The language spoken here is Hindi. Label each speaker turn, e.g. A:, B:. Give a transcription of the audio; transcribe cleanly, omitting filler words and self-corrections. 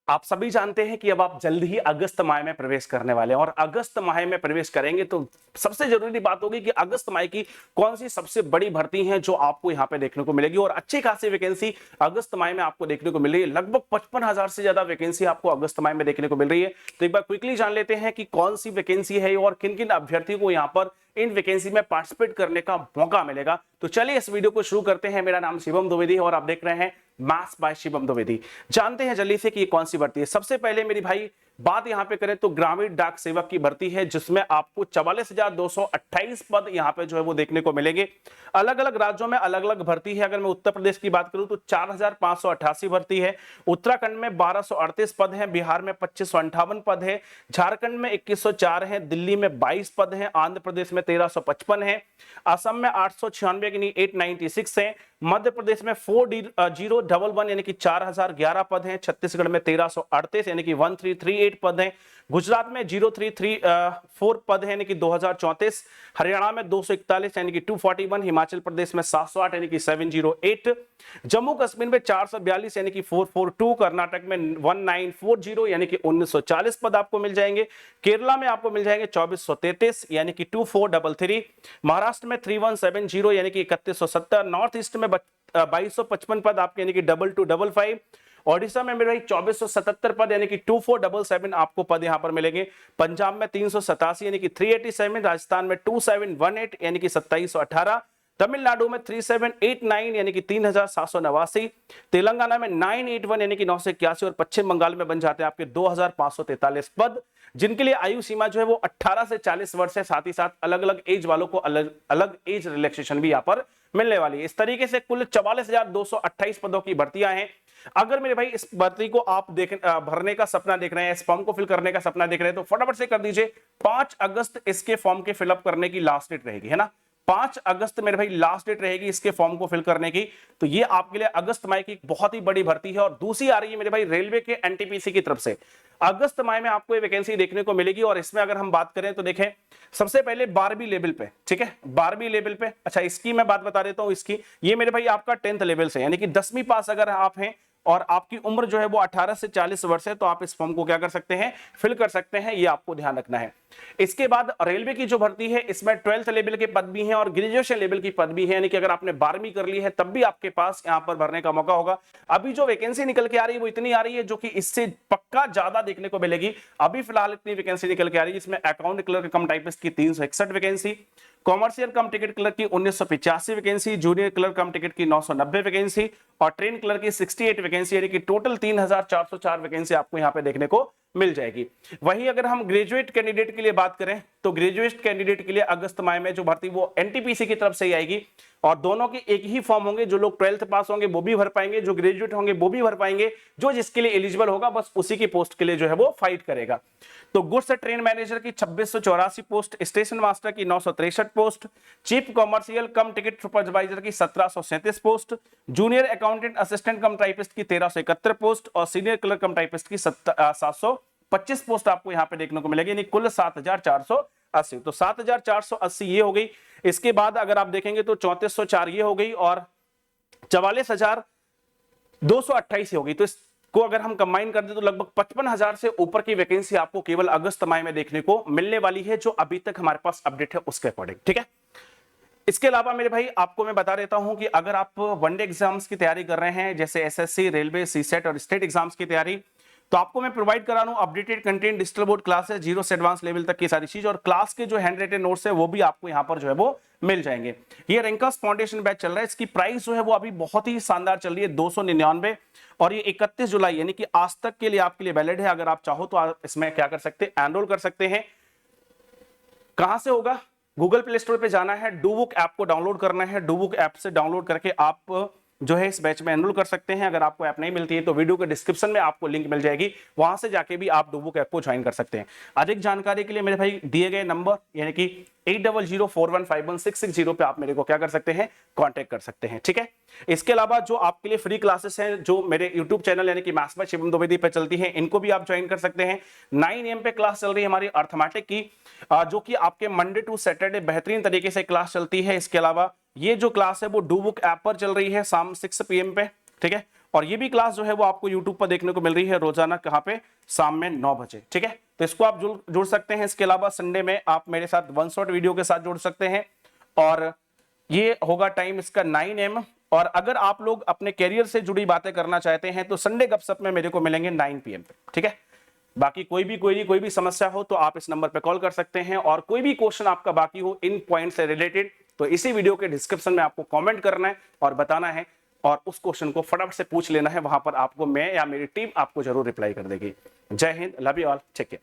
A: आप सभी जानते हैं कि अब आप जल्द ही अगस्त माह में प्रवेश करने वाले हैं और अगस्त माह में प्रवेश करेंगे तो सबसे जरूरी बात होगी कि अगस्त माह की कौन सी सबसे बड़ी भर्ती है जो आपको यहां पे देखने को मिलेगी। और अच्छी खासी वैकेंसी अगस्त माह में आपको देखने को मिल रही है। लगभग 55,000 से ज्यादा वैकेंसी आपको अगस्त माह में देखने को मिल रही है। तो एक बार क्विकली जान लेते हैं कि कौन सी वैकेंसी है और किन किन अभ्यर्थियों को यहां पर इन वैकेंसी में पार्टिसिपेट करने का मौका मिलेगा। तो चलिए इस वीडियो को शुरू करते हैं। मेरा नाम शिवम द्विवेदी है और आप देख रहे हैं मैथ्स बाय शिवम द्विवेदी। जानते हैं जल्दी से कि ये कौन सी भर्ती है। सबसे पहले मेरी भाई बात यहां पे करें तो ग्रामीण डाक सेवक की भर्ती है, जिसमें आपको 44,228 पद यहां पे जो है वो देखने को मिलेंगे। अलग अलग राज्यों में अलग अलग भर्ती है। अगर मैं उत्तर प्रदेश की बात करूं तो 4,588 भर्ती है, उत्तराखंड में 1,238 पद है, बिहार में 2,558 पद है, झारखंड में 2,104 है, दिल्ली में 22 पद है, आंध्र प्रदेश में 1,355 है, असम में 896 यानी 896 है, मध्य प्रदेश में 4011 यानी कि 4,011 पद हैं, छत्तीसगढ़ में 1,338 यानी कि 1,338 पद हैं, गुजरात में 0,334 पद है यानी कि 2,034, हरियाणा में 241 यानी कि 241, हिमाचल प्रदेश में 708 यानी कि 708, जम्मू कश्मीर में 442 यानी कि 442, कर्नाटक में 1940 यानी कि 1940 पद आपको मिल जाएंगे, केरला में आपको मिल जाएंगे 2433 यानी कि 2433, महाराष्ट्र में 3170 यानी कि 3170, नॉर्थ ईस्ट में 2255 पद आपके यानी कि 2255, ओडिशा में मेरे भाई 2477 पद यानी कि 2477 आपको पद यहां पर मिलेंगे, पंजाब में 387 यानी कि 387, राजस्थान में 2718 यानी कि 2718, तमिलनाडु में 3789 यानी कि 3,789, तेलंगाना में 981 यानी कि 981 और पश्चिम बंगाल में बन जाते हैं आपके 2,543 पद, जिनके लिए आयु सीमा जो है वो 18 से 40 वर्ष है। साथ ही साथ अलग अलग एज वालों को अलग अलग एज रिलैक्सेशन भी यहाँ पर मिलने वाली है। इस तरीके से कुल 44,228 पदों की भर्तियां हैं। अगर मेरे भाई इस भर्ती को आप भरने का सपना देख रहे हैं, इस फॉर्म को फिल करने का सपना देख रहे हैं तो फटाफट से कर दीजिए। 5 अगस्त इसके फॉर्म के फिलअप करने की लास्ट डेट रहेगी, है ना। 5 अगस्त मेरे भाई लास्ट डेट रहेगी इसके फॉर्म को फिल करने की। तो ये आपके लिए अगस्त माह की बहुत ही बड़ी भर्ती है। और दूसरी आ रही है मेरे भाई रेलवे के एनटीपीसी की तरफ से, अगस्त माह में आपको ये वैकेंसी देखने को मिलेगी। और इसमें अगर हम बात करें तो देखें, सबसे पहले 12वीं लेवल पे, ठीक है, 12वीं लेवल पे। अच्छा, इसकी मैं बात बता देता हूं। इसकी ये मेरे भाई आपका 10th लेवल से यानी कि 10वीं पास अगर आप हैं और आपकी उम्र जो है वो 18 से 40 वर्ष है तो आप इस फॉर्म को क्या कर सकते हैं, फिल कर सकते हैं। ये आपको ध्यान रखना है। इसके बाद रेलवे की जो भर्ती है इसमें 12th लेवल के पद भी हैं और ग्रेजुएशन लेवल की पद भी है, यानी कि अगर आपने 12वीं कर ली है तब भी आपके पास यहां पर भरने का मौका होगा। अभी जो वैकेंसी निकल के आ रही है वो इतनी आ रही है जो कि इससे पक्का ज्यादा देखने को मिलेगी। अभी फिलहाल इतनी वैकेंसी निकल के आ रही है, इसमें अकाउंट क्लर्क कम टाइपिस्ट की 361 वैकेंसी, कॉमर्शियल कम टिकट क्लर्क की 1985 वैकेंसी, जूनियर क्लर्क कम टिकट की 990 वैकेंसी और ट्रेन क्लर्क की 68 वैकेंसी, यानी कि टोटल 3,404 वैकेंसी आपको यहां पे देखने को मिल जाएगी। वहीं अगर हम ग्रेजुएट कैंडिडेट के लिए बात करें तो ग्रेजुएट कैंडिडेट के लिए अगस्त माह में जो भर्ती वो एनटीपीसी की तरफ से ही आएगी और दोनों के एक ही फॉर्म होंगे। जो लोग 12th पास होंगे वो भी भर पाएंगे, जो ग्रेजुएट होंगे वो भी भर पाएंगे। जो जिसके लिए एलिजिबल होगा बस उसी की पोस्ट के लिए जो है वो फाइट करेगा। तो गुड्स ट्रेन मैनेजर की 2684 पोस्ट, स्टेशन मास्टर की 963 पोस्ट, चीफ कॉमर्शियल कम टिकट सुपरवाइजर की 1737 पोस्ट, जूनियर अकाउंटेंट असिस्टेंट कम टाइपिस्ट की 1371 पोस्ट और सीनियर क्लर्क कम टाइपिस्ट की 725 पोस्ट आपको यहां पे देखने को मिलेगी, यानी कुल 7,480। तो 7,480 ये हो गई। इसके बाद अगर आप देखेंगे तो 3404 ये हो गई और 44,228 हो गई। तो इसको अगर हम कंबाइन कर दे तो लगभग 55,000 से ऊपर की वैकेंसी आपको केवल अगस्त माह में देखने को मिलने वाली है, जो अभी तक हमारे पास अपडेट है उसके अकॉर्डिंग, ठीक है। इसके अलावा मेरे भाई आपको मैं बता देता हूं कि अगर आप वनडे एग्जाम्स की तैयारी कर रहे हैं जैसे एसएससी, रेलवे, सीसेट और स्टेट एग्जाम्स की तैयारी, तो आपको मैं प्रोवाइड करा रहा हूं updated content, digital board classes, zero से एडवांस लेवल तक की सारी चीज और क्लास के जो हैंड राइटेड नोट्स है वो भी आपको यहां पर जो है वो मिल जाएंगे। ये रैंकर्स फाउंडेशन बैच चल रहा है, इसकी प्राइस जो है वो अभी बहुत ही शानदार चल रही है 299 और ये 31 जुलाई यानी कि आज तक के लिए आपके लिए वैलिड है। अगर आप चाहो तो आप इसमें क्या कर सकते हैं, एनरोल कर सकते हैं। कहां से होगा, गूगल प्ले स्टोर पे जाना है, डू बुक ऐप को डाउनलोड करना है, डू बुक ऐप से डाउनलोड करके आप जो है इस बैच में एनरोल कर सकते हैं। अगर आपको ऐप नहीं मिलती है तो वीडियो के डिस्क्रिप्शन में आपको लिंक मिल जाएगी, वहां से जाके भी आप डू बुक ऐप को ज्वाइन कर सकते हैं। अधिक जानकारी के लिए मेरे भाई दिए गए नंबर यानी कि 8004151660 पे आप मेरे को क्या कर सकते हैं, कांटेक्ट कर सकते हैं, ठीक है। इसके अलावा जो आपके लिए फ्री क्लासेस हैं जो मेरे यूट्यूब चैनल यानी कि मैथ्स बाय शिवम द्विवेदी पे चलती हैं, इनको भी आप ज्वाइन कर सकते हैं। 9 AM पे क्लास चल रही है हमारी अर्थमेटिक की, जो कि आपके मंडे टू सैटरडे बेहतरीन तरीके से क्लास चलती है। इसके अलावा ये जो क्लास है वो डू बुक ऐप पर चल रही है शाम 6 PM पे, ठीक है। और ये भी क्लास जो है वो आपको यूट्यूब पर देखने को मिल रही है रोजाना, कहाँ पे, शाम में 9 बजे, ठीक है। तो इसको आप जुड़ सकते हैं। इसके अलावा संडे में आप मेरे साथ वन शॉट वीडियो के साथ जुड़ सकते हैं, और ये होगा टाइम इसका 9 AM। और अगर आप लोग अपने कैरियर से जुड़ी बातें करना चाहते हैं तो संडे गपशप में मेरे को मिलेंगे 9 PM पे, ठीक है। बाकी कोई भी समस्या हो तो आप इस नंबर पे कॉल कर सकते हैं, और कोई भी क्वेश्चन आपका बाकी हो इन पॉइंट से रिलेटेड तो इसी वीडियो के डिस्क्रिप्शन में आपको कमेंट करना है और बताना है, और उस क्वेश्चन को फटाफट से पूछ लेना है। वहां पर आपको मैं या मेरी टीम आपको जरूर रिप्लाई कर देगी। जय Hind, love you all, take care.